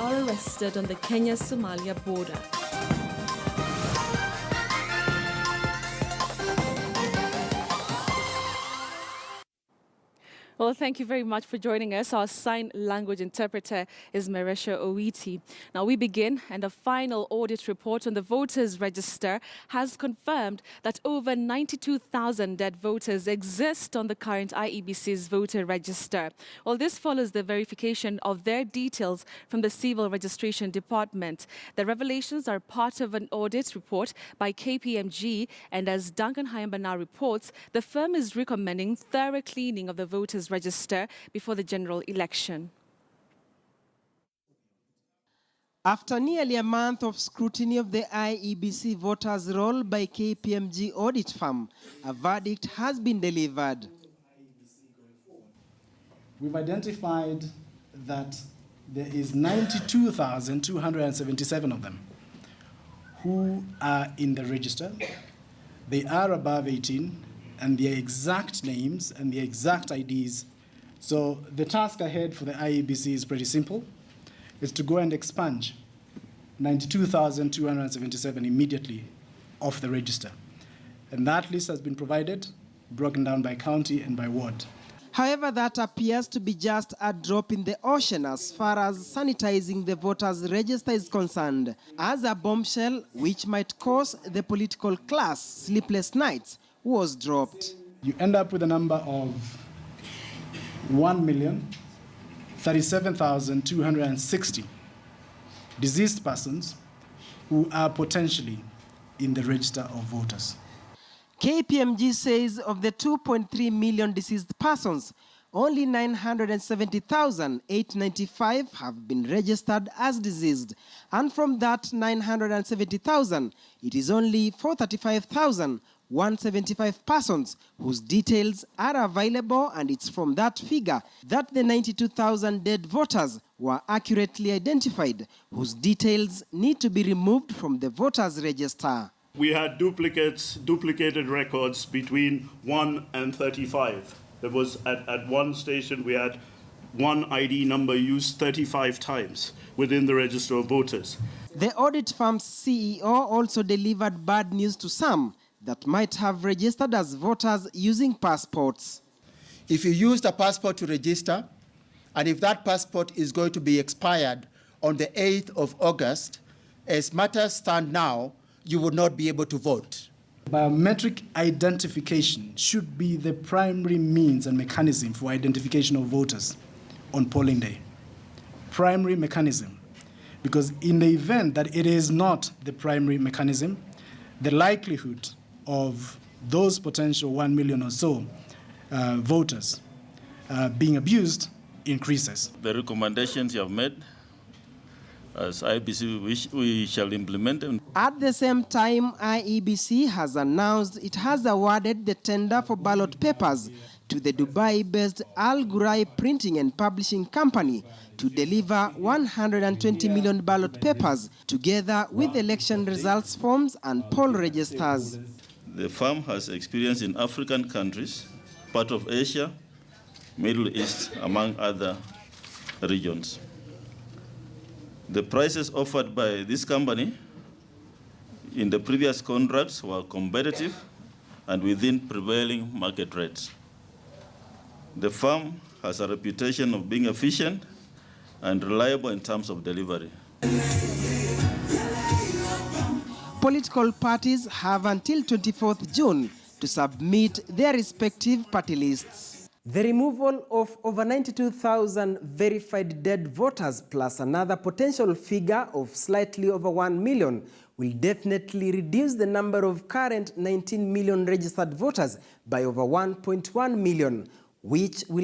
are arrested on the Kenya-Somalia border. Well, thank you very much for joining us. Our sign language interpreter is Marisha Owiti. Now we begin, and a final audit report on the voters register has confirmed that over 92,000 dead voters exist on the current IEBC's voter register. Well, this follows the verification of their details from the Civil Registration Department. The revelations are part of an audit report by KPMG, and as Duncan Hayamba now reports, the firm is recommending thorough cleaning of the voters register before the general election. After nearly a month of scrutiny of the IEBC voters' roll by KPMG audit firm, a verdict has been delivered. We've identified that there is 92,277 of them who are in the register. They are above 18, and their exact names and their exact IDs. So the task ahead for the IEBC is pretty simple. It's to go and expunge 92,277 immediately off the register. And that list has been provided, broken down by county and by ward. However, that appears to be just a drop in the ocean as far as sanitizing the voters' register is concerned, as a bombshell which might cause the political class sleepless nights was dropped. You end up with a number of 1,037,260 deceased persons who are potentially in the register of voters. KPMG says of the 2.3 million deceased persons, only 970,895 have been registered as deceased. And from that 970,000, it is only 435,175 persons whose details are available, and it's from that figure that the 92,000 dead voters were accurately identified, whose details need to be removed from the voters' register. We had duplicated records between 1 and 35. There was, at one station, we had one ID number used 35 times within the register of voters. The audit firm's CEO also delivered bad news to some that might have registered as voters using passports. If you used a passport to register, and if that passport is going to be expired on the 8th of August, as matters stand now, you would not be able to vote. Biometric identification should be the primary means and mechanism for identification of voters on polling day. Primary mechanism. Because in the event that it is not the primary mechanism, the likelihood of those potential 1 million or so voters being abused increases. The recommendations you have made, as IEBC, we shall implement them. At the same time, IEBC has announced it has awarded the tender for ballot papers to the Dubai-based Al Ghurair Printing and Publishing Company to deliver 120 million ballot papers together with election results forms and poll registers. The firm has experience in African countries, part of Asia, Middle East, among other regions. The prices offered by this company in the previous contracts were competitive and within prevailing market rates. The firm has a reputation of being efficient and reliable in terms of delivery. Political parties have until 24th June to submit their respective party lists. The removal of over 92,000 verified dead voters plus another potential figure of slightly over 1 million will definitely reduce the number of current 19 million registered voters by over 1.1 million, which will